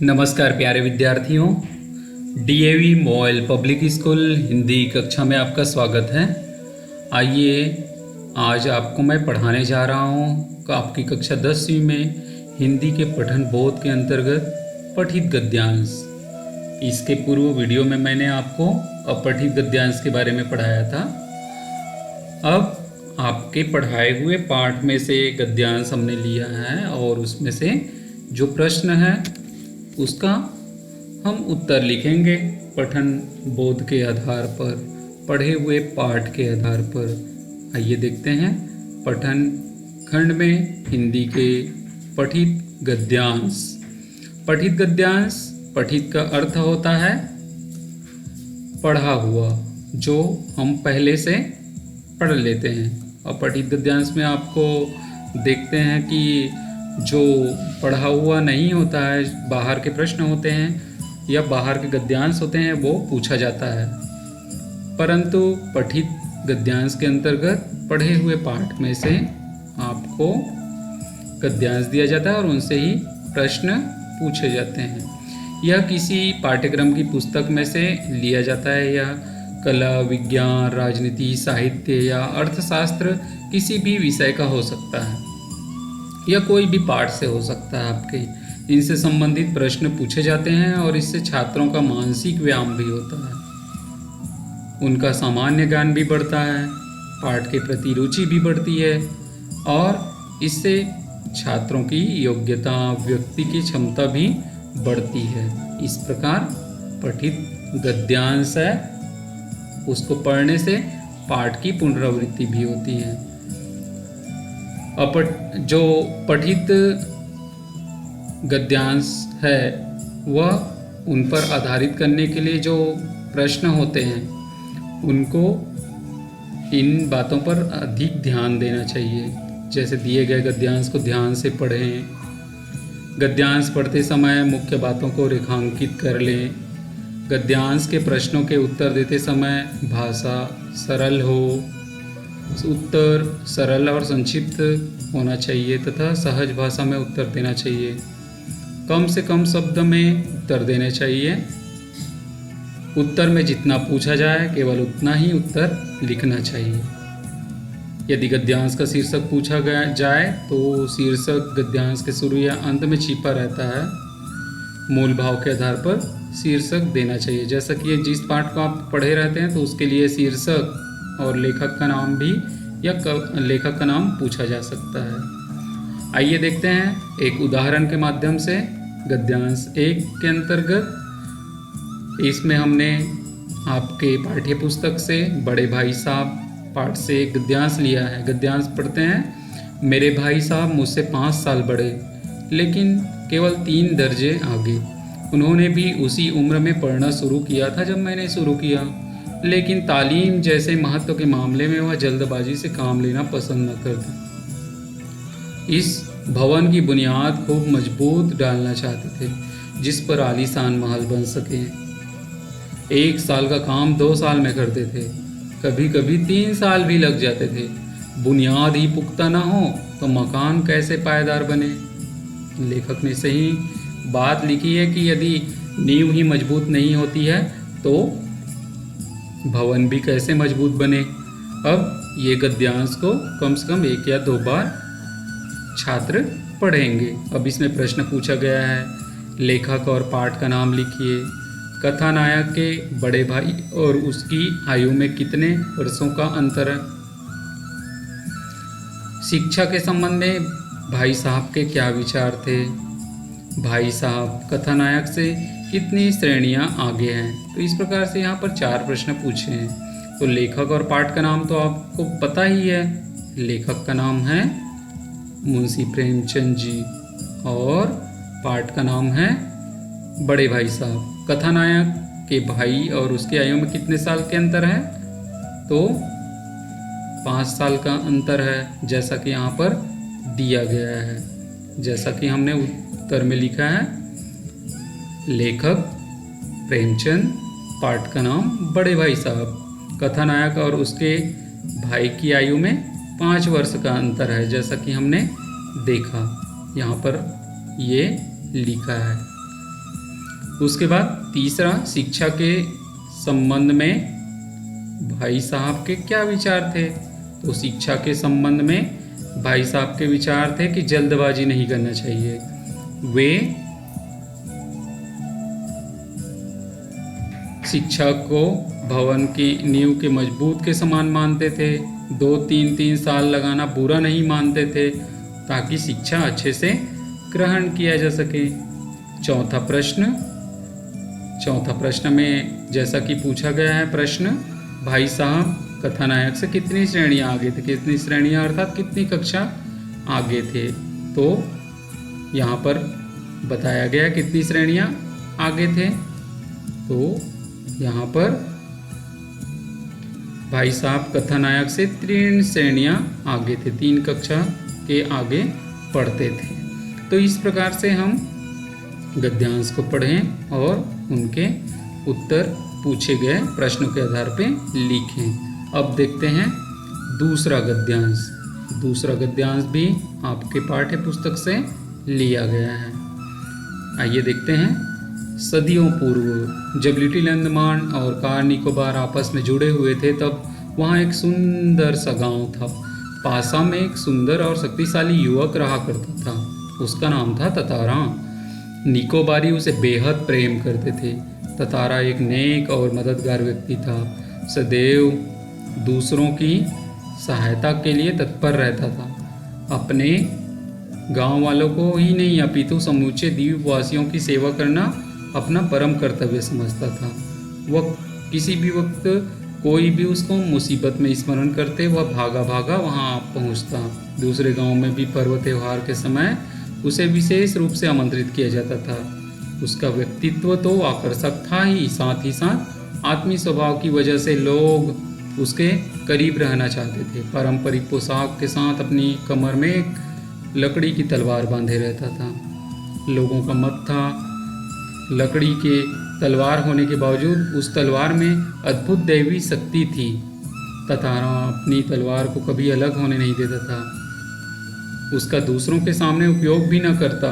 नमस्कार प्यारे विद्यार्थियों, DAV mobile public school Hindi कक्षा में आपका स्वागत है। आइए आज आपको मैं पढ़ाने जा रहा हूँ आपकी कक्षा 10वीं में हिंदी के पठन बोध के अंतर्गत पठित गद्यांश। इसके पूर्व वीडियो में मैंने आपको अपठित गद्यांश के बारे में पढ़ाया था। अब आपके पढ़ाए हुए पाठ में से गद्यांश हमने लिया है और उसमें से जो प्रश्न है उसका हम उत्तर लिखेंगे पठन बोध के आधार पर, पढ़े हुए पाठ के आधार पर। आइए देखते हैं पठन खंड में हिंदी के पठित गद्यांश। पठित गद्यांश, पठित का अर्थ होता है पढ़ा हुआ, जो हम पहले से पढ़ लेते हैं। और पठित गद्यांश में आपको देखते हैं कि जो पढ़ा हुआ नहीं होता है, बाहर के प्रश्न होते हैं या बाहर के गद्यांश होते हैं, वो पूछा जाता है। परंतु पठित गद्यांश के अंतर्गत पढ़े हुए पाठ में से आपको गद्यांश दिया जाता है और उनसे ही प्रश्न पूछे जाते हैं। यह किसी पाठ्यक्रम की पुस्तक में से लिया जाता है। यह कला, विज्ञान, राजनीति, साहित्य या अर्थशास्त्र किसी भी विषय का हो सकता है या कोई भी पाठ से हो सकता है। आपके इनसे संबंधित प्रश्न पूछे जाते हैं और इससे छात्रों का मानसिक व्यायाम भी होता है, उनका सामान्य ज्ञान भी बढ़ता है, पाठ के प्रति रुचि भी बढ़ती है और इससे छात्रों की योग्यता, व्यक्ति की क्षमता भी बढ़ती है। इस प्रकार पठित गद्यांश है, उसको पढ़ने से पाठ की पुनरावृत्ति भी होती है। जो पठित गद्यांश है वह उन पर आधारित करने के लिए जो प्रश्न होते हैं उनको इन बातों पर अधिक ध्यान देना चाहिए। जैसे दिए गए गद्यांश को ध्यान से पढ़ें, गद्यांश पढ़ते समय मुख्य बातों को रेखांकित कर लें, गद्यांश के प्रश्नों के उत्तर देते समय भाषा सरल हो, उत्तर सरल और संक्षिप्त होना चाहिए तथा सहज भाषा में उत्तर देना चाहिए। कम से कम शब्द में उत्तर देने चाहिए। उत्तर में जितना पूछा जाए केवल उतना ही उत्तर लिखना चाहिए। यदि गद्यांश का शीर्षक पूछा गया जाए तो शीर्षक गद्यांश के शुरू या अंत में छिपा रहता है। मूल भाव के आधार पर शीर्षक देना चाहिए। जैसा कि जिस पाठ को आप पढ़े रहते हैं तो उसके लिए शीर्षक और लेखक का नाम भी या लेखक का नाम पूछा जा सकता है। आइए देखते हैं एक उदाहरण के माध्यम से गद्यांश 1 के अंतर्गत। इसमें हमने आपके पाठ्य पुस्तक से बड़े भाई साहब पाठ से एक गद्यांश लिया है। गद्यांश पढ़ते हैं। मेरे भाई साहब मुझसे 5 साल बड़े लेकिन केवल 3 दर्जे आगे। उन्होंने भी उसी उम्र में पढ़ना शुरू किया था जब मैंने शुरू किया, लेकिन तालीम जैसे महत्व के मामले में वह जल्दबाजी से काम लेना पसंद न करते। इस भवन की बुनियाद खूब मजबूत डालना चाहते थे जिस पर आलीशान महल बन सके। 1 साल का काम 2 साल में करते थे, कभी कभी 3 साल भी लग जाते थे। बुनियाद ही पुख्ता ना हो तो मकान कैसे पायदार बने। लेखक ने सही बात लिखी है कि यदि नींव ही मजबूत नहीं होती है तो भवन भी कैसे मजबूत बने। अब ये गद्यांश को कम से कम 1 या 2 बार छात्र पढ़ेंगे। अब इसमें प्रश्न पूछा गया है, लेखक और पाठ का नाम लिखिए। कथानायक के बड़े भाई और उसकी आयु में कितने वर्षों का अंतर है। शिक्षा के संबंध में भाई साहब के क्या विचार थे। भाई साहब कथानायक से कितनी श्रेणियां आगे हैं। तो इस प्रकार से यहाँ पर 4 प्रश्न पूछे हैं। तो लेखक और पाठ का नाम तो आपको पता ही है। लेखक का नाम है मुंशी प्रेमचंद जी और पाठ का नाम है बड़े भाई साहब। कथानायक के भाई और उसकी आयु में कितने साल के अंतर है, तो 5 साल का अंतर है, जैसा कि यहाँ पर दिया गया है। जैसा कि हमने उत्तर में लिखा है, लेखक प्रेमचंद, पाठ का नाम बड़े भाई साहब। कथानायक और उसके भाई की आयु में 5 वर्ष का अंतर है, जैसा कि हमने देखा यहाँ पर ये लिखा है। उसके बाद तीसरा, शिक्षा के संबंध में भाई साहब के क्या विचार थे। तो शिक्षा के संबंध में भाई साहब के विचार थे कि जल्दबाजी नहीं करना चाहिए। वे शिक्षा को भवन की नींव के मजबूत के समान मानते थे। 2-3 साल लगाना बुरा नहीं मानते थे ताकि शिक्षा अच्छे से ग्रहण किया जा सके। चौथा प्रश्न में जैसा कि पूछा गया है प्रश्न, भाई साहब कथानायक से कितनी श्रेणियाँ आगे थे। कितनी श्रेणियाँ अर्थात कितनी कक्षा आगे थे। तो यहाँ पर बताया गया कितनी श्रेणियाँ आगे थे। तो यहाँ पर भाई साहब कथानायक से 3 श्रेणियाँ आगे थे, 3 कक्षा के आगे पढ़ते थे। तो इस प्रकार से हम गद्यांश को पढ़ें और उनके उत्तर पूछे गए प्रश्नों के आधार पर लिखें। अब देखते हैं दूसरा गद्यांश। दूसरा गद्यांश भी आपके पाठ्य पुस्तक से लिया गया है। आइए देखते हैं। सदियों पूर्व जब लिटिल अंडमान और कार निकोबार आपस में जुड़े हुए थे, तब वहाँ एक सुंदर सा गांव था। पासा में एक सुंदर और शक्तिशाली युवक रहा करता था। उसका नाम था ततारा। निकोबारी उसे बेहद प्रेम करते थे। ततारा एक नेक और मददगार व्यक्ति था। सदैव दूसरों की सहायता के लिए तत्पर रहता था। अपने गांव वालों को ही नहीं अपितु समूचे द्वीपवासियों की सेवा करना अपना परम कर्तव्य समझता था। वह किसी भी वक्त कोई भी उसको मुसीबत में स्मरण करते वह भागा भागा वहां पहुंचता। दूसरे गांव में भी पर्व त्योहार के समय उसे विशेष रूप से आमंत्रित किया जाता था। उसका व्यक्तित्व तो आकर्षक था ही साथ आत्मीय स्वभाव की वजह से लोग उसके करीब रहना चाहते थे। पारंपरिक पोशाक के साथ अपनी कमर में एक लकड़ी की तलवार बांधे रहता था। लोगों का मत था लकड़ी के तलवार होने के बावजूद उस तलवार में अद्भुत दैवी शक्ति थी। ततारा अपनी तलवार को कभी अलग होने नहीं देता था। उसका दूसरों के सामने उपयोग भी न करता,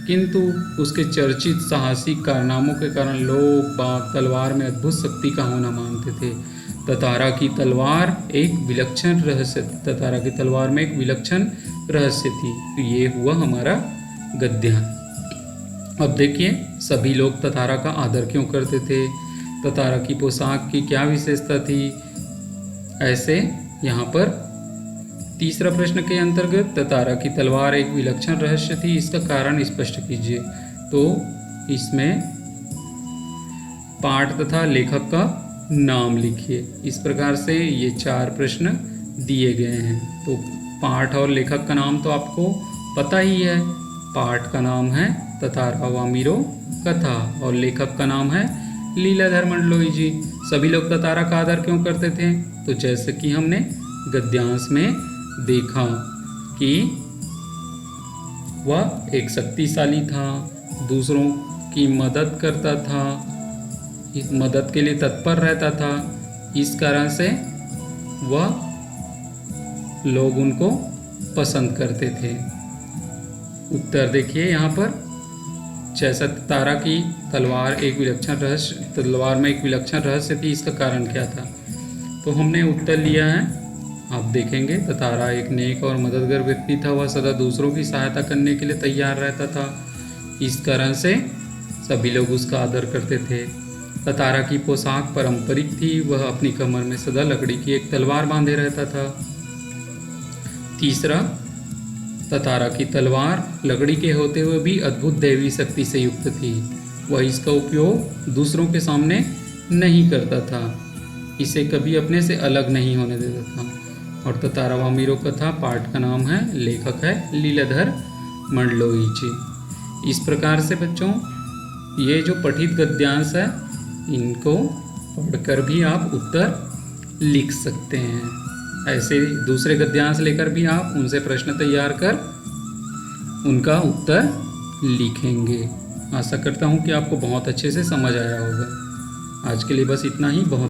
किंतु उसके चर्चित साहसिक कारनामों के कारण लोग बाग तलवार में अद्भुत शक्ति का होना मानते थे। ततारा की तलवार में एक विलक्षण रहस्य थी। तो ये हुआ हमारा गद्यांश। अब देखिए सभी लोग ततारा का आदर क्यों करते थे, ततारा की पोशाक की क्या विशेषता थी। ऐसे यहाँ पर तीसरा प्रश्न के अंतर्गत ततारा की तलवार एक विलक्षण रहस्य थी, इसका कारण स्पष्ट कीजिए। तो इसमें पाठ तथा लेखक का नाम लिखिए। इस प्रकार से ये 4 प्रश्न दिए गए हैं। तो पाठ और लेखक का नाम तो आपको पता ही है। पाठ का नाम है ततारा वामिरो कथा और लेखक का नाम है लीलाधर मंडलोई जी। सभी लोग ततारा का आदर क्यों करते थे, तो जैसे कि हमने गद्यांश में देखा कि वह एक शक्तिशाली था, दूसरों की मदद करता था, इस मदद के लिए तत्पर रहता था। इस कारण से वह लोग उनको पसंद करते थे। उत्तर देखिए यहाँ पर, जैसा ततारा की तलवार में एक विलक्षण रहस्य थी, इसका कारण क्या था। तो हमने उत्तर लिया है, आप देखेंगे। ततारा एक नेक और मददगार व्यक्ति था। वह सदा दूसरों की सहायता करने के लिए तैयार रहता था। इस कारण से सभी लोग उसका आदर करते थे। ततारा की पोशाक पारंपरिक थी। वह अपनी कमर में सदा लकड़ी की एक तलवार बांधे रहता था। तीसरा, ततारा की तलवार लकड़ी के होते हुए भी अद्भुत दैवी शक्ति से युक्त थी। वह इसका उपयोग दूसरों के सामने नहीं करता था, इसे कभी अपने से अलग नहीं होने देता था। और ततारा वामिरो कथा पाठ का नाम है, लेखक है लीलाधर मंडलोई जी। इस प्रकार से बच्चों ये जो पठित गद्यांश है इनको पढ़कर भी आप उत्तर लिख सकते हैं। ऐसे दूसरे गद्यांश लेकर भी आप उनसे प्रश्न तैयार कर उनका उत्तर लिखेंगे। आशा करता हूँ कि आपको बहुत अच्छे से समझ आया होगा। आज के लिए बस इतना ही। बहुत